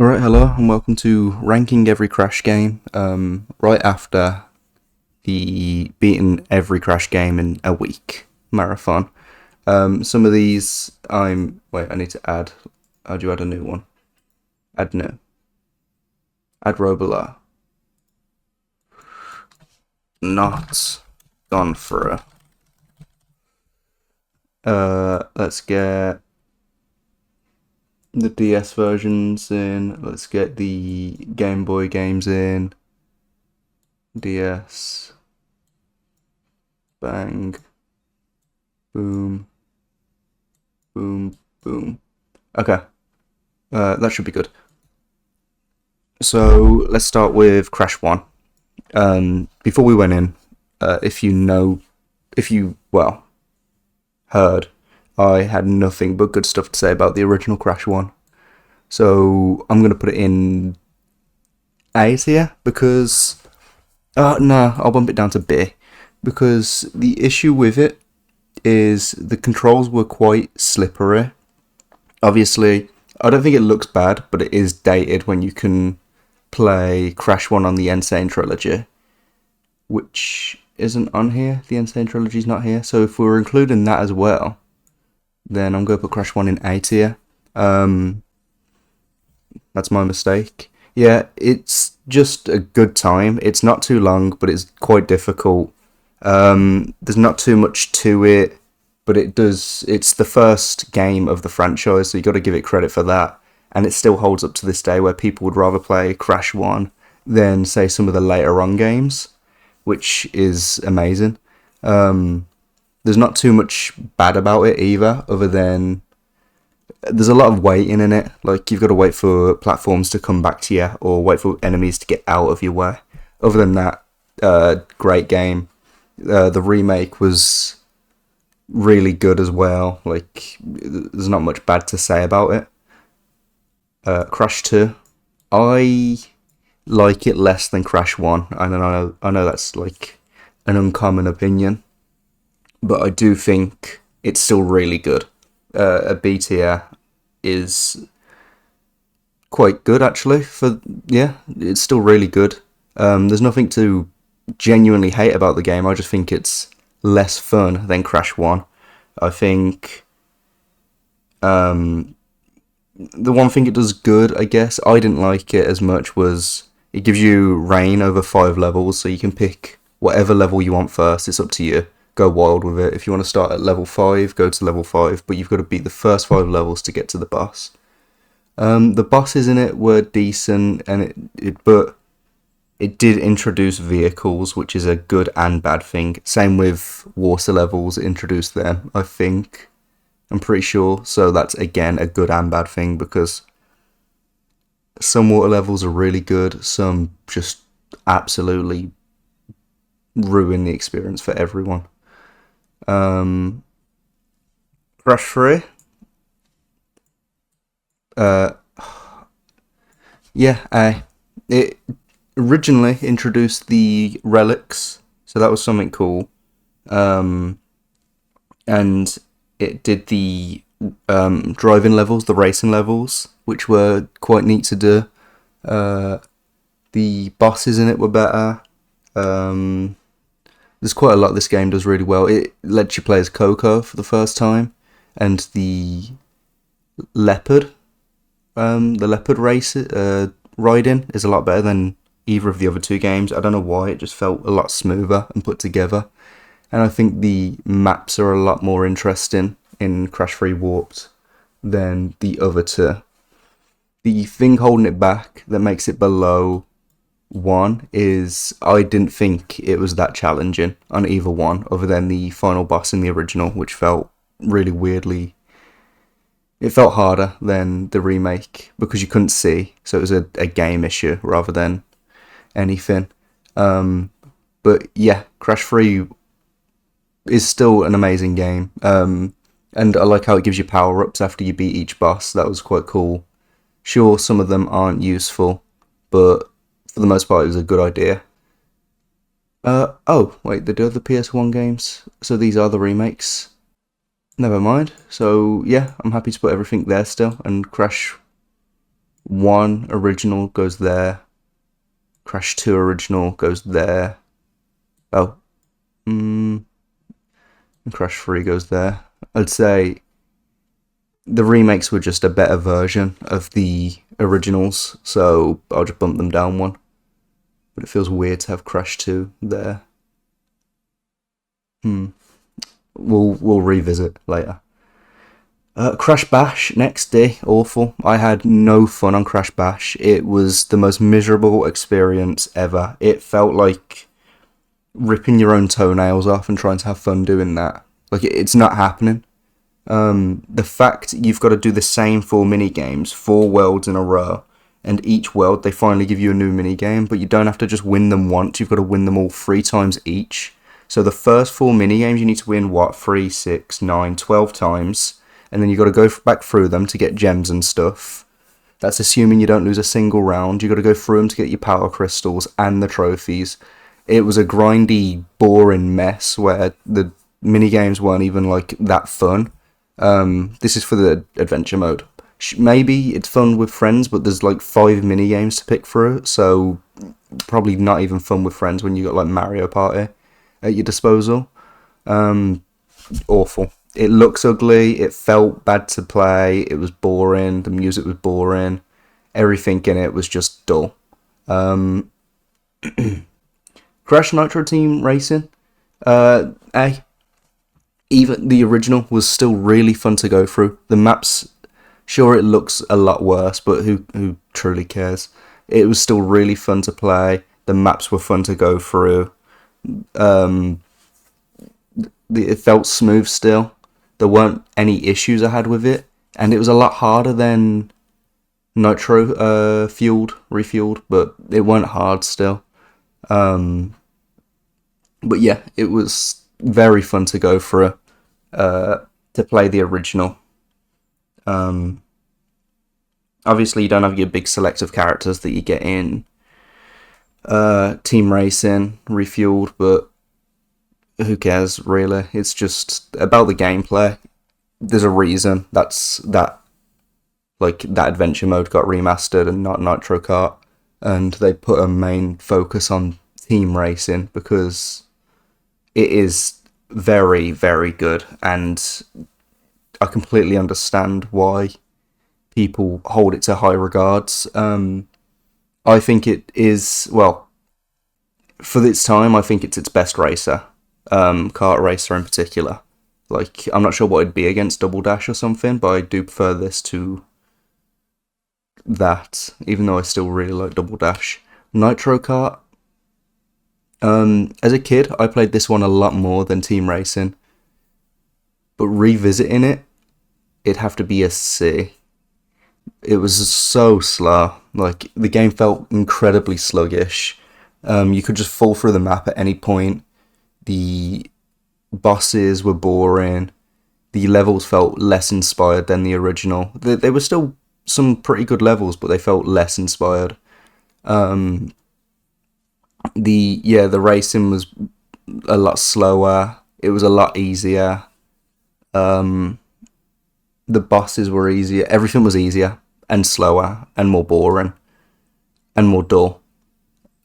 Alright, hello and welcome to ranking every Crash game, right after the beating every Crash game in a week marathon. Some of these I need to add. How do you add a new one? Add new. Add Robula. Not gone through. Let's get the DS versions in. Let's get the Game Boy games in. DS. Bang. Boom. Boom. Boom. Okay. That should be good. So let's start with Crash 1. Before we went in, if you heard, I had nothing but good stuff to say about the original Crash 1. So I'm going to put it in A tier because... no, I'll bump it down to B. Because the issue with it is the controls were quite slippery. Obviously, I don't think it looks bad, but it is dated when you can play Crash 1 on the Insane Trilogy, which isn't on here. The Insane Trilogy's not here. So if we're including that as well, then I'm going to put Crash 1 in A tier. That's my mistake. Yeah, it's just a good time. It's not too long, but it's quite difficult. There's not too much to it, but it's the first game of the franchise, so you got to give it credit for that. And it still holds up to this day, where people would rather play Crash 1 than, say, some of the later on games, which is amazing. There's not too much bad about it either, other than there's a lot of waiting in it. Like, you've got to wait for platforms to come back to you, or wait for enemies to get out of your way. Other than that, great game. The remake was really good as well. Like, there's not much bad to say about it. Crash 2, I like it less than Crash 1. I know that's like an uncommon opinion, but I do think it's still really good. A B tier is quite good, actually. It's still really good. There's nothing to genuinely hate about the game. I just think it's less fun than Crash 1. I think the one thing it does good, I guess, I didn't like it as much, was it gives you rain over 5 levels, so you can pick whatever level you want first. It's up to you. Go wild with it. If you want to start at level 5, go to level 5, but you've got to beat the first 5 levels to get to the boss. The bosses in it were decent, and but it did introduce vehicles, which is a good and bad thing. Same with water levels, it introduced them, I think. I'm pretty sure. So that's, again, a good and bad thing, because some water levels are really good, some just absolutely ruin the experience for everyone. Crash 3. It originally introduced the relics, so that was something cool. And it did the driving levels, the racing levels, which were quite neat to do. The bosses in it were better. There's quite a lot this game does really well. It lets you play as Coco for the first time, and the leopard race riding is a lot better than either of the other two games. I don't know why, it just felt a lot smoother and put together. And I think the maps are a lot more interesting in Crash 3 Warped than the other two. The thing holding it back that makes it below 1 is I didn't think it was that challenging on either one, other than the final boss in the original, which felt really weirdly... It felt harder than the remake because you couldn't see, so it was a game issue rather than anything. But yeah, Crash 3 is still an amazing game. And I like how it gives you power-ups after you beat each boss. That was quite cool. Sure, some of them aren't useful, but for the most part, it was a good idea. Oh, wait, they do have the PS1 games, so these are the remakes. Never mind. So, yeah, I'm happy to put everything there still, and Crash 1 original goes there. Crash 2 original goes there. Oh, and Crash 3 goes there. I'd say the remakes were just a better version of the originals, so I'll just bump them down 1. But it feels weird to have Crash 2 there. We'll revisit later. Crash Bash, next day, awful. I had no fun on Crash Bash. It was the most miserable experience ever. It felt like ripping your own toenails off and trying to have fun doing that. Like, it's not happening. The fact you've got to do the same 4 minigames, 4 worlds in a row, and each world they finally give you a new minigame, but you don't have to just win them once, you've got to win them all 3 times each. So the first 4 minigames you need to win, 3, 6, 9, 12 times, and then you've got to go back through them to get gems and stuff. That's assuming you don't lose a single round. You've got to go through them to get your power crystals and the trophies. It was a grindy, boring mess where the minigames weren't even like that fun. This is for the adventure mode. Maybe it's fun with friends, but there's like 5 minigames to pick through, so probably not even fun with friends when you got like Mario Party at your disposal. Awful. It looks ugly, it felt bad to play, it was boring, the music was boring, everything in it was just dull. Crash Nitro Team Racing, even the original was still really fun to go through. The maps, sure, it looks a lot worse, but who truly cares? It was still really fun to play. The maps were fun to go through. It felt smooth still. There weren't any issues I had with it, and it was a lot harder than Nitro refueled, but it weren't hard still. But yeah, it was very fun to go through. To play the original. Obviously you don't have your big select of characters that you get in Team Racing refueled, but who cares really? It's just about the gameplay. There's a reason that adventure mode got remastered and not Nitro Kart, and they put a main focus on Team Racing because it is very, very good, and I completely understand why people hold it to high regards. I think it is, well, for its time, I think it's its best racer, kart racer in particular. Like, I'm not sure what it'd be against Double Dash or something, but I do prefer this to that, even though I still really like Double Dash. Nitro Kart, as a kid, I played this one a lot more than Team Racing, but revisiting it, it'd have to be a C. It was so slow. Like, the game felt incredibly sluggish. You could just fall through the map at any point. The bosses were boring. The levels felt less inspired than the original. They were still some pretty good levels, but they felt less inspired. The racing was a lot slower. It was a lot easier. The bosses were easier. Everything was easier and slower and more boring and more dull.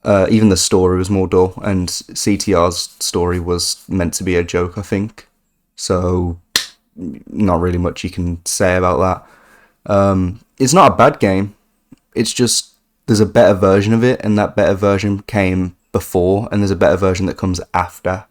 Even the story was more dull, and CTR's story was meant to be a joke, I think. So, not really much you can say about that. It's not a bad game. It's just there's a better version of it, and that better version came before, and there's a better version that comes after,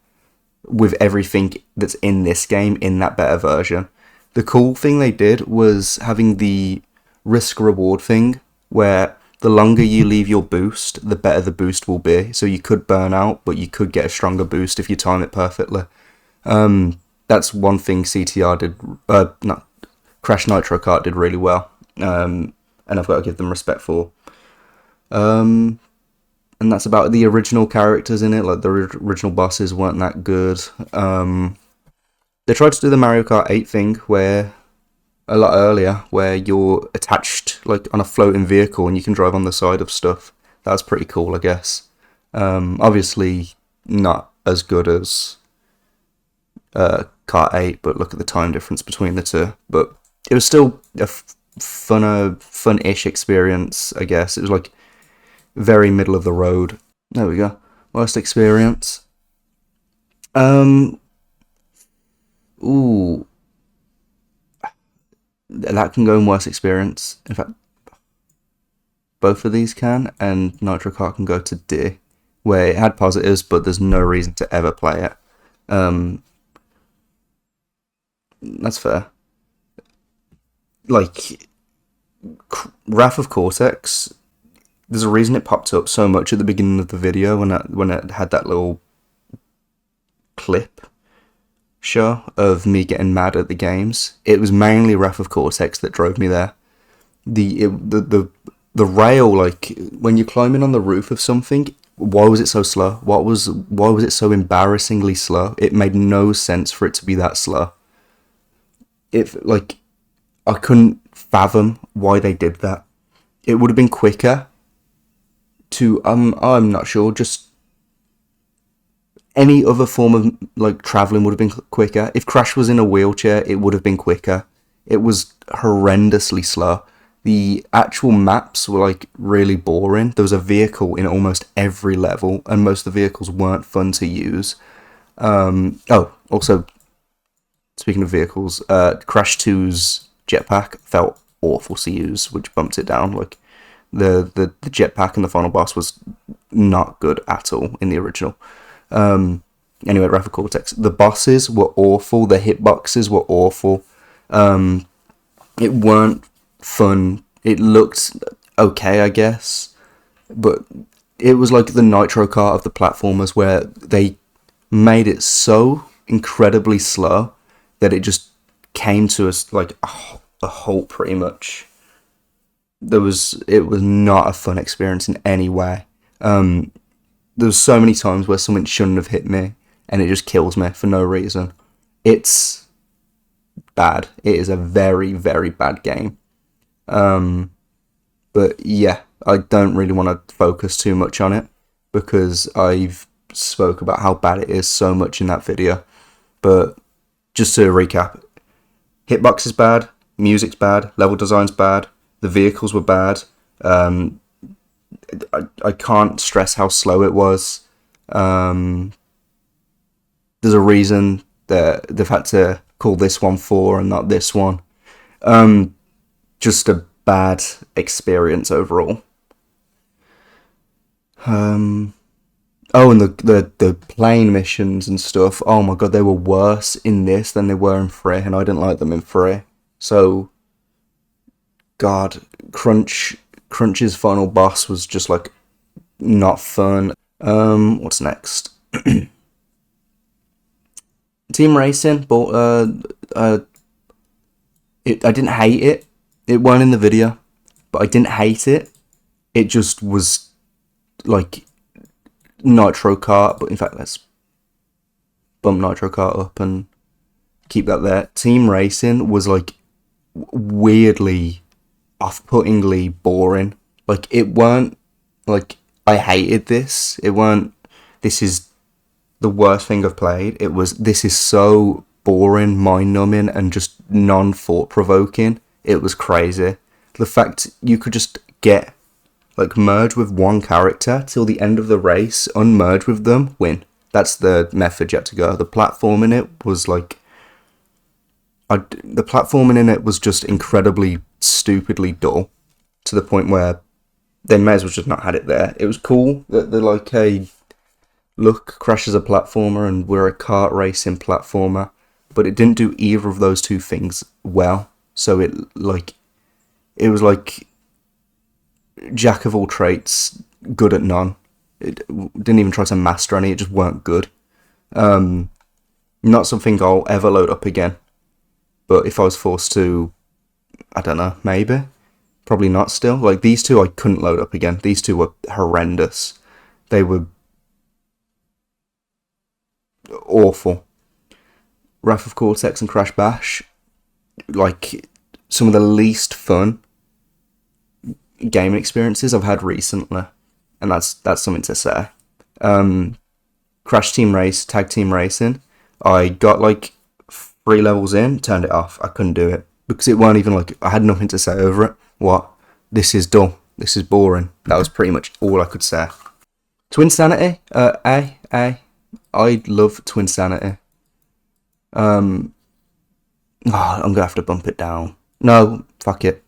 with everything that's in this game in that better version. The cool thing they did was having the risk-reward thing, where the longer you leave your boost, the better the boost will be. So you could burn out, but you could get a stronger boost if you time it perfectly. That's one thing CTR did, Crash Nitro Kart did really well, and I've got to give them respect for. And that's about the original characters in it. Like, the original bosses weren't that good. They tried to do the Mario Kart 8 thing where a lot earlier, where you're attached like on a floating vehicle and you can drive on the side of stuff. That's pretty cool, I guess. Obviously not as good as Kart 8, but look at the time difference between the two. But it was still a fun-ish experience, I guess. It was like very middle of the road. There we go. Worst experience. Ooh, that can go in worst experience. In fact, both of these can, and Nitro Kart can go to D, where it had positives, but there's no reason to ever play it. That's fair. Like, Wrath of Cortex, there's a reason it popped up so much at the beginning of the video when it had that little clip show of me getting mad at the games. It was mainly Wrath of Cortex that drove me there. The rail, like when you're climbing on the roof of something, why was it so slow? Why was it so embarrassingly slow? It made no sense for it to be that slow. I couldn't fathom why they did that. It would have been quicker to I'm not sure, just any other form of like traveling would have been quicker. If Crash was in a wheelchair, it would have been quicker. It was horrendously slow. The actual maps were like really boring. There was a vehicle in almost every level, and most of the vehicles weren't fun to use. Also, speaking of vehicles, Crash 2's jetpack felt awful to use, which bumped it down. Like the jetpack in the final boss was not good at all in the original. Anyway, Wrath of Cortex. The bosses were awful. The hitboxes were awful. It weren't fun. It looked okay, I guess, but it was like the Nitro Kart of the platformers, where they made it so incredibly slow that it just came to us like a halt, pretty much. It was not a fun experience in any way. There was so many times where something shouldn't have hit me, and it just kills me for no reason. It's bad. It is a very, very bad game. But yeah, I don't really want to focus too much on it, because I've spoke about how bad it is so much in that video. But just to recap, hitbox is bad, music's bad, level design's bad, the vehicles were bad. I can't stress how slow it was. There's a reason that they've had to call this one 4 and not this one. Just a bad experience overall. And the plane missions and stuff, oh my god, they were worse in this than they were in Free, and I didn't like them in Free. So, god, Crunch's final boss was just like not fun. What's next? Team Racing, but I didn't hate it. It weren't in the video, but I didn't hate it. It just was like Nitro Kart, but in fact, let's bump Nitro Kart up and keep that there. Team Racing was like weirdly, off-puttingly boring. Like, it weren't like I hated this. It weren't, this is the worst thing I've played. It was, this is so boring, mind-numbing, and just non-thought-provoking. It was crazy. The fact you could just get, like, merge with one character till the end of the race, unmerge with them, win. That's the method you had to go. The platform in it was like, the platforming in it was just incredibly, stupidly dull, to the point where they may as well just not had it there. It was cool that they're like, hey, look, Crash is a platformer and we're a kart racing platformer, but it didn't do either of those two things well. So it was like jack of all traits, good at none. It didn't even try to master any, it just weren't good. Not something I'll ever load up again. But if I was forced to, I don't know, maybe. Probably not still. Like, these two I couldn't load up again. These two were horrendous. They were awful. Wrath of Cortex and Crash Bash, like, some of the least fun gaming experiences I've had recently. And that's something to say. Crash Tag Team Racing, I got like 3 levels in, turned it off. I couldn't do it. because it weren't even like I had nothing to say over it. What? This is dull. This is boring. That was pretty much all I could say. Twinsanity, I love Twinsanity. I'm gonna have to bump it down. No, fuck it.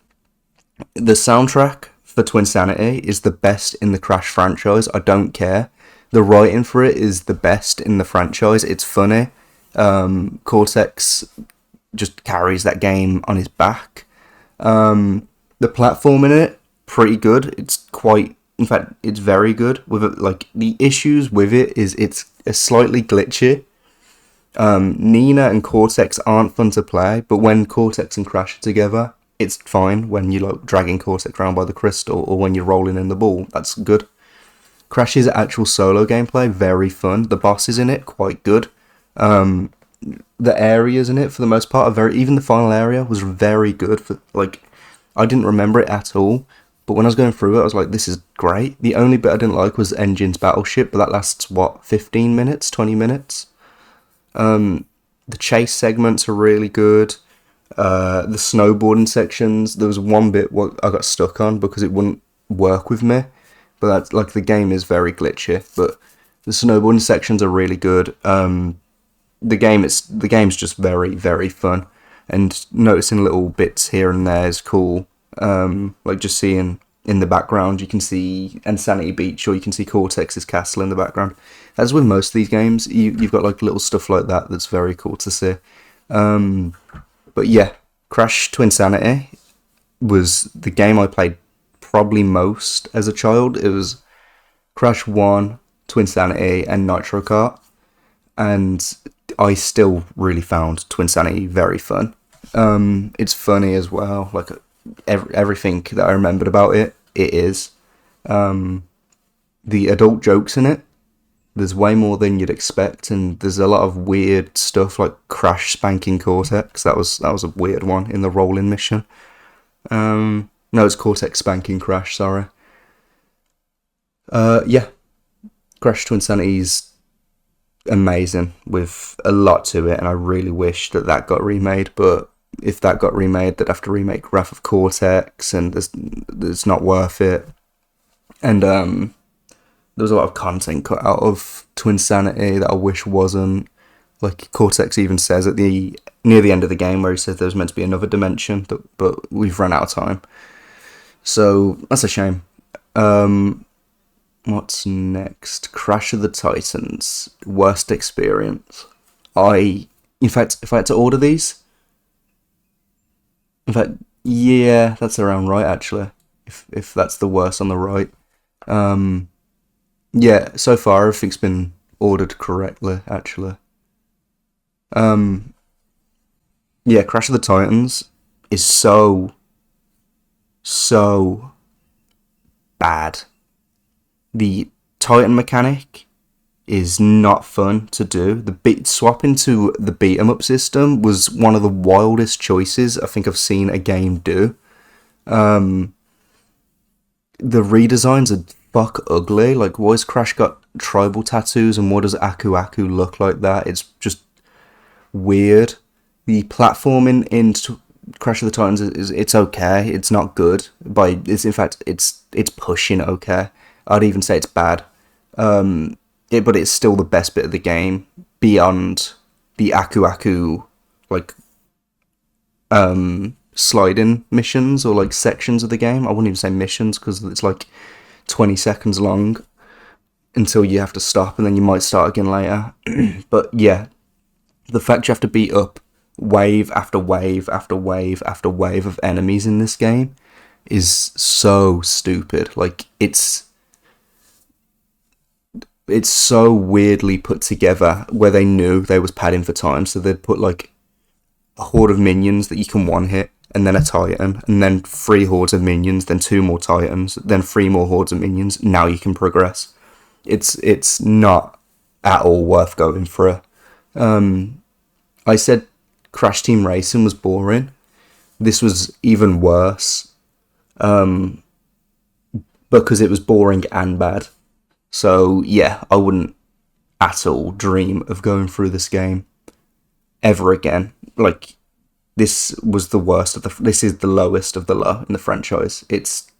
The soundtrack for Twinsanity is the best in the Crash franchise. I don't care. The writing for it is the best in the franchise. It's funny. Cortex just carries that game on his back. The platform in it, pretty good. In fact, it's very good. With it, like the issues with it is it's slightly glitchy. Nina and Cortex aren't fun to play, but when Cortex and Crash are together, it's fine. When you're like dragging Cortex around by the crystal, or when you're rolling in the ball, that's good. Crash's actual solo gameplay, very fun. The bosses in it, quite good. The areas in it, for the most part, are even the final area was very good. I didn't remember it at all, but when I was going through it, I was like, this is great. The only bit I didn't like was Engine's Battleship, but that lasts, 15 minutes, 20 minutes? The chase segments are really good. The snowboarding sections, there was one bit what I got stuck on because it wouldn't work with me, but that's like the game is very glitchy, but the snowboarding sections are really good. The game's just very, very fun, and noticing little bits here and there is cool. Like just seeing in the background, you can see Insanity Beach, or you can see Cortex's castle in the background. As with most of these games, you've got like little stuff like that that's very cool to see. But yeah, Crash Twinsanity was the game I played probably most as a child. It was Crash 1, Twinsanity, and Nitro Kart. And I still really found Twinsanity very fun. It's funny as well. Like everything that I remembered about it is. The adult jokes in it, there's way more than you'd expect, and there's a lot of weird stuff like Crash spanking Cortex. That was a weird one in the rolling mission. No, it's Cortex spanking Crash, sorry. Yeah. Crash Twinsanity's amazing with a lot to it, and I really wish that got remade, but if that got remade, they'd have to remake Wrath of Cortex, and it's not worth it. And there was a lot of content cut out of Twinsanity that I wish wasn't. Like Cortex even says near the end of the game, where he says there's meant to be another dimension, but we've run out of time. So that's a shame. What's next? Crash of the Titans. Worst experience. In fact, if I had to order these, in fact, yeah, that's around right actually. If that's the worst on the right. Yeah, so far everything's been ordered correctly, actually. Yeah, Crash of the Titans is so bad. The Titan mechanic is not fun to do. Swapping to the beat 'em up system was one of the wildest choices I think I've seen a game do. The redesigns are fuck ugly. Like, why has Crash got tribal tattoos, and what does Aku Aku look like that? It's just weird. The platforming in Crash of the Titans it's okay. It's not good, but it's pushing okay. I'd even say it's bad. But it's still the best bit of the game beyond the Aku Aku like sliding missions or like sections of the game. I wouldn't even say missions because it's like 20 seconds long until you have to stop, and then you might start again later. But yeah, the fact you have to beat up wave after wave after wave after wave of enemies in this game is so stupid. Like, it's so weirdly put together where they knew they was padding for time, so they'd put like a horde of minions that you can one hit, and then a Titan, and then 3 hordes of minions, then 2 more Titans, then 3 more hordes of minions. Now you can progress. It's not at all worth going for. I said Crash Team Racing was boring. This was even worse, because it was boring and bad. So yeah, I wouldn't at all dream of going through this game ever again. Like, this was the worst of the. This is the lowest of the low in the franchise. It's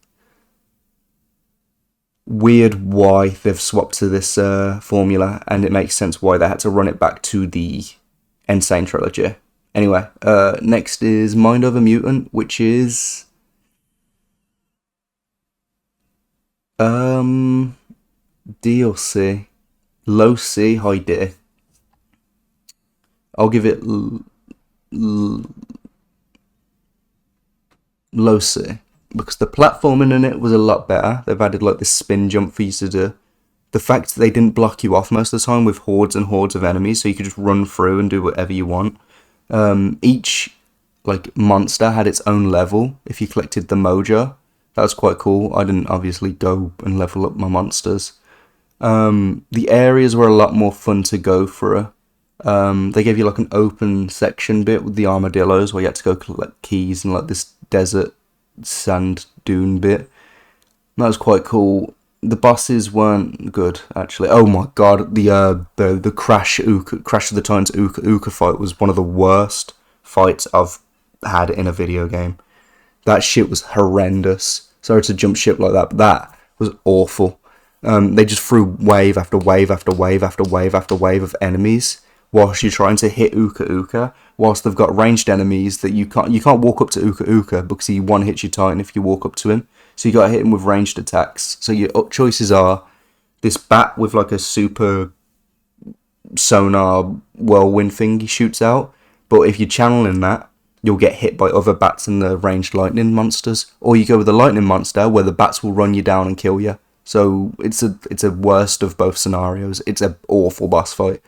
weird why they've swapped to this formula, and it makes sense why they had to run it back to the Insane trilogy. Anyway, next is Mind Over Mutant, which is D or C, low C, high D. I'll give it low C because the platforming in it was a lot better. They've added like this spin jump for you to do. The fact that they didn't block you off most of the time with hordes and hordes of enemies, so you could just run through and do whatever you want. Each like monster had its own level if you collected the mojo. That was quite cool. I didn't obviously go and level up my monsters. The areas were a lot more fun to go through. They gave you like an open section bit with the armadillos where you had to go collect keys and like this desert sand dune bit. That was quite cool. The bosses weren't good actually. Oh my god, the Crash of the Titans Uka fight was one of the worst fights I've had in a video game. That shit was horrendous. Sorry to jump ship like that, but that was awful. They just threw wave after wave after wave after wave after wave of enemies whilst you're trying to hit Uka, whilst they've got ranged enemies that you can't walk up to Uka because he one hits your Titan if you walk up to him. So you got to hit him with ranged attacks. So your choices are this bat with like a super sonar whirlwind thing he shoots out, but if you're channeling that, you'll get hit by other bats and the ranged lightning monsters. Or you go with the lightning monster where the bats will run you down and kill you. So it's a worst of both scenarios. It's an awful boss fight.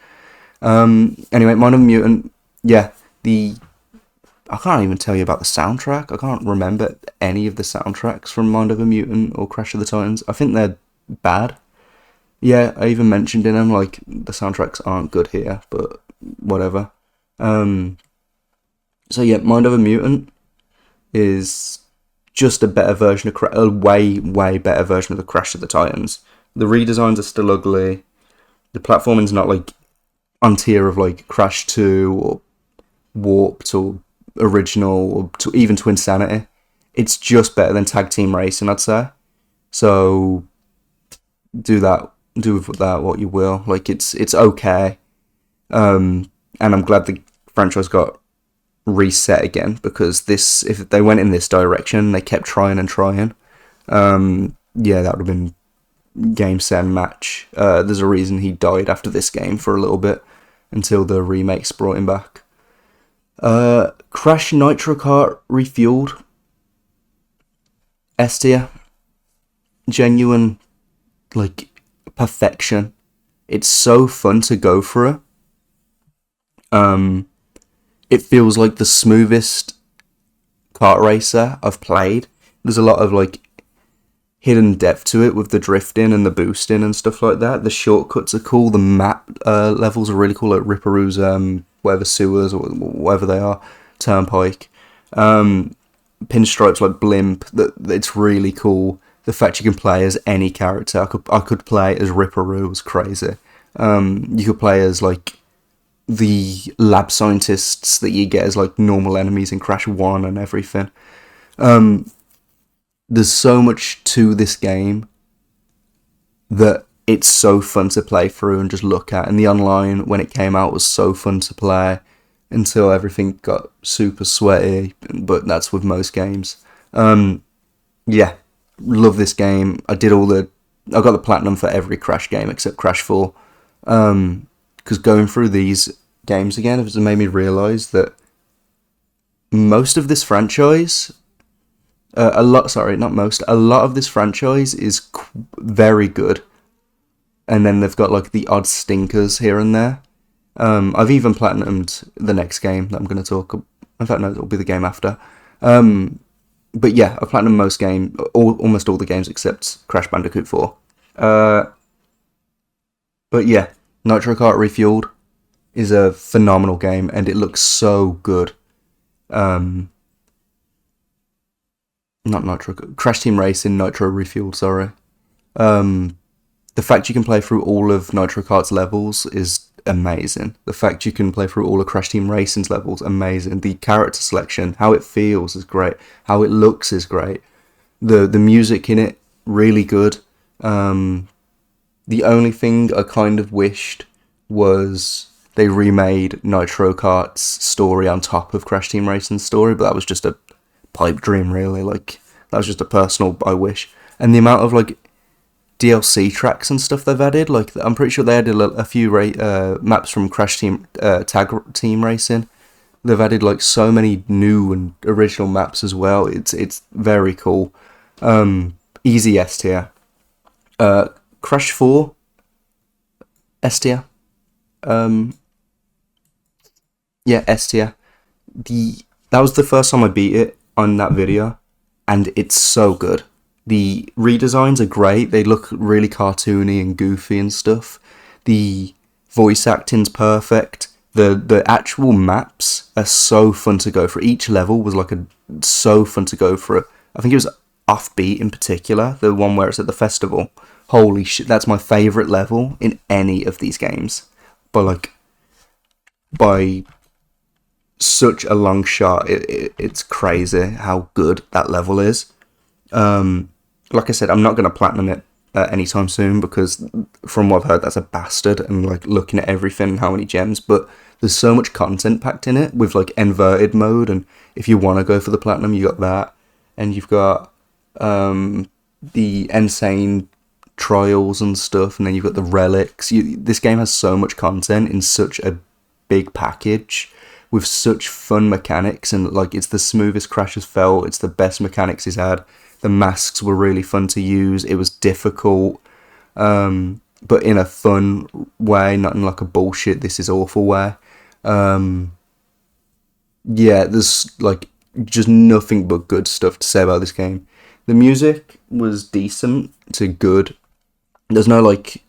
Anyway, Mind of Mutant, yeah, I can't even tell you about the soundtrack. I can't remember any of the soundtracks from Mind of a Mutant or Crash of the Titans. I think they're bad. Yeah, I even mentioned in them, like, the soundtracks aren't good here, but whatever. So yeah, Mind of a Mutant is just a better version of a way better version of the Crash of the Titans. The redesigns are still ugly. The platforming's not like on tier of like Crash 2 or Warped or Original or even Twinsanity. It's just better than Tag Team Racing, I'd say. So do with that what you will. Like it's okay. And I'm glad the franchise got reset again, because if they went in this direction, they kept trying and trying, yeah, that would have been game, set, and match. There's a reason he died after this game for a little bit until the remakes brought him back. Crash Nitro Kart Refueled, S tier. Genuine, like, perfection. It's so fun to go through. It feels like the smoothest kart racer I've played. There's a lot of like hidden depth to it with the drifting and the boosting and stuff like that. The shortcuts are cool. The map levels are really cool, like Ripperoo's whatever sewers or whatever they are, turnpike. Pinstripes like Blimp. It's really cool. The fact you can play as any character. I could play as Ripperoo. It was crazy. You could play as like the lab scientists that you get as like normal enemies in Crash 1 and everything. There's so much to this game that it's so fun to play through and just look at. And the online, when it came out, was so fun to play until everything got super sweaty, but that's with most games. Yeah, love this game. I got the platinum for every Crash game except Crash 4. Because going through these games again has made me realise that most of this franchise, a lot of this franchise is very good, and then they've got like the odd stinkers here and there. I've even platinumed the next game that I'm going to talk about. In fact, no, it'll be the game after. But yeah, I've platinumed almost all the games except Crash Bandicoot 4. But yeah, Nitro Kart Refueled is a phenomenal game, and it looks so good. Not Nitro, Crash Team Racing, Nitro Refueled, sorry. The fact you can play through all of Nitro Kart's levels is amazing. The fact you can play through all of Crash Team Racing's levels, amazing. The character selection, how it feels is great. How it looks is great. The music in it, really good. The only thing I kind of wished was they remade Nitro Kart's story on top of Crash Team Racing's story, but that was just a pipe dream, really. Like, that was just a personal I wish. And the amount of like DLC tracks and stuff they've added, like I'm pretty sure they added a few maps from Crash Team Tag Team Racing. They've added like so many new and original maps as well. It's very cool. Easy S tier. Crash 4 S tier. Yeah, S tier. That was the first time I beat it on that video, and it's so good. The redesigns are great. They look really cartoony and goofy and stuff. The voice acting's perfect. The actual maps are so fun to go for. Each level was like so fun to go for. I think it was Offbeat in particular, the one where it's at the festival. Holy shit, that's my favourite level in any of these games. By such a long shot, it's crazy how good that level is. Like I said, I'm not going to platinum it anytime soon, because from what I've heard, that's a bastard, and like looking at everything, how many gems, but there's so much content packed in it with like inverted mode, and if you want to go for the platinum, you got that, and you've got the insane trials and stuff, and then you've got the relics. This game has so much content in such a big package with such fun mechanics, and like it's the smoothest Crash has felt. It's the best mechanics he's had. The masks were really fun to use. It was difficult, but in a fun way, not in like a bullshit, this is awful way. Yeah, there's like just nothing but good stuff to say about this game. The music was decent to good. There's no like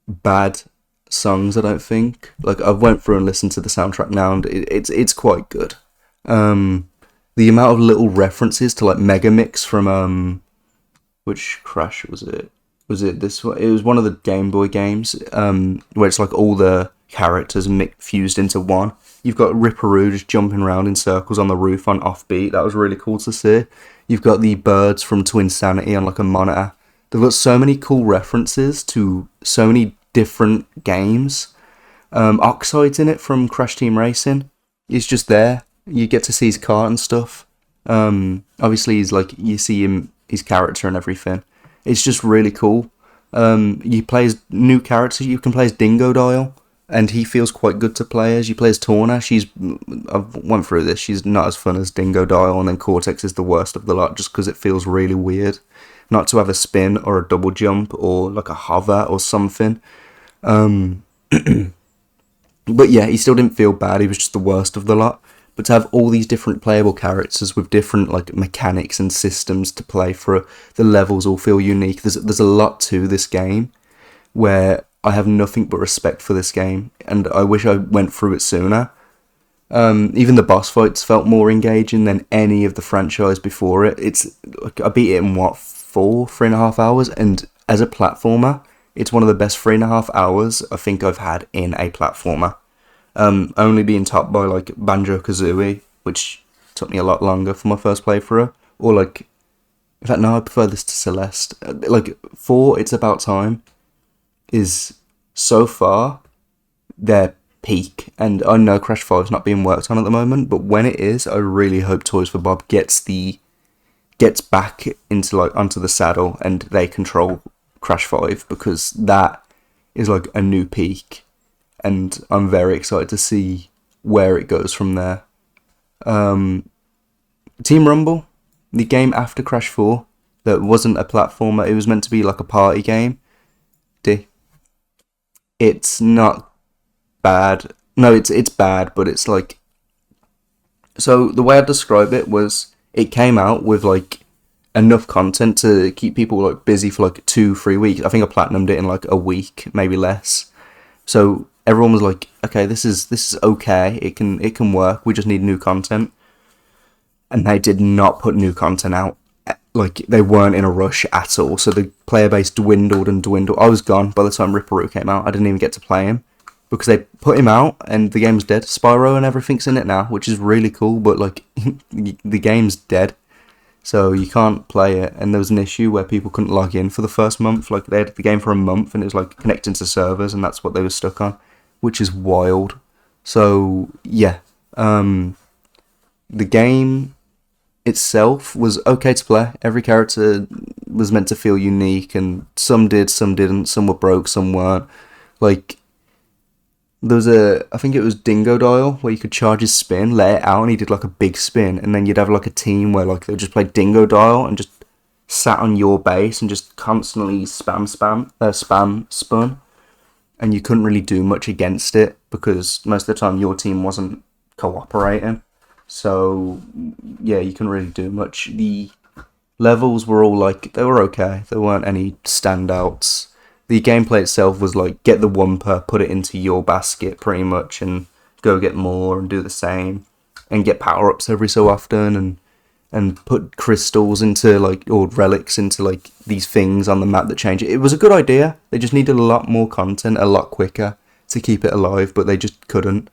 bad songs, I don't think. Like, I've went through and listened to the soundtrack now, and it's quite good. The amount of little references to like Megamix from which Crash was it? Was it this one? It was one of the Game Boy games, where it's like all the characters fused into one. You've got Ripperoo just jumping around in circles on the roof on Offbeat. That was really cool to see. You've got the birds from Twinsanity on like a monitor. They've got so many cool references to so many different games. Oxide's in it from Crash Team Racing. He's just there. You get to see his car and stuff. Obviously, he's like, you see his character and everything. It's just really cool. You play as new characters. You can play as Dingo Dial, and he feels quite good to play as. You play as Torna. I've went through this. She's not as fun as Dingo Dial, and then Cortex is the worst of the lot, just because it feels really weird not to have a spin or a double jump or like a hover or something. But yeah, he still didn't feel bad. He was just the worst of the lot. But to have all these different playable characters with different like mechanics and systems to play for, the levels all feel unique. There's a lot to this game where I have nothing but respect for this game, and I wish I went through it sooner. Even the boss fights felt more engaging than any of the franchise before it. It's like, I beat it in 3.5 hours, and as a platformer, it's one of the best 3.5 hours I think I've had in a platformer. Only being topped by like Banjo-Kazooie, which took me a lot longer for my first playthrough, or like, in fact no, I prefer this to Celeste. Like 4, It's About Time is so far their peak, and I know Crash 5 is not being worked on at the moment, but when it is, I really hope Toys for Bob gets back into like onto the saddle and they control Crash 5, because that is like a new peak, and I'm very excited to see where it goes from there. Team Rumble, the game after Crash 4 that wasn't a platformer, it was meant to be like a party game. It's not bad. No, it's bad, but it's like... So the way I describe it was, it came out with like enough content to keep people like busy for like 2-3 weeks. I think I platinumed it in like a week, maybe less. So everyone was like, okay, this is okay. It can work. We just need new content. And they did not put new content out. Like, they weren't in a rush at all. So the player base dwindled and dwindled. I was gone by the time Ripperoo came out. I didn't even get to play him. because they put him out and the game's dead. Spyro and everything's in it now, which is really cool, but like the game's dead, so you can't play it. And there was an issue where people couldn't log in for the first month. Like they had the game for a month and it was like connecting to servers, and that's what they were stuck on, which is wild. So yeah, the game itself was okay to play. Every character was meant to feel unique, and some did, some didn't. Some were broke, some weren't. Like, there was I think it was Dingo Dial, where you could charge his spin, let it out, and he did like a big spin, and then you'd have like a team where like they just play Dingo Dial and just sat on your base and just constantly spam spun, and you couldn't really do much against it because most of the time your team wasn't cooperating. So yeah, you couldn't really do much. The levels were all like, they were okay. There weren't any standouts. The gameplay itself was like, get the Wumper, put it into your basket pretty much, and go get more and do the same, and get power-ups every so often, and put crystals into like, or relics into like these things on the map that change it. It was a good idea. They just needed a lot more content, a lot quicker to keep it alive, but they just couldn't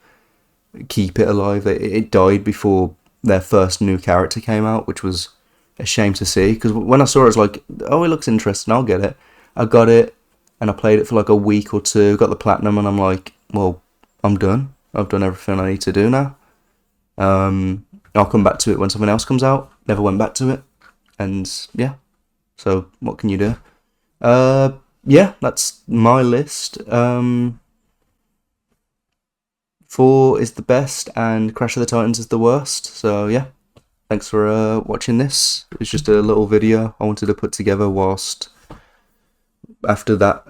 keep it alive. It died before their first new character came out, which was a shame to see, because when I saw it, I was like, oh, it looks interesting, I'll get it. I got it, and I played it for like a week or two, got the platinum, and I'm like, well, I'm done. I've done everything I need to do now. I'll come back to it when something else comes out. Never went back to it, and yeah, so what can you do? Yeah, that's my list. 4 is the best, and Crash of the Titans is the worst. So yeah, thanks for watching this. It was just a little video I wanted to put together whilst after that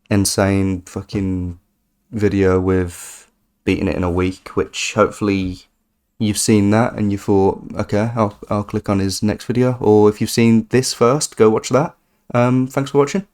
insane fucking video with beating it in a week, which hopefully you've seen that and you thought, okay, I'll click on his next video, or if you've seen this first, go watch that. Thanks for watching.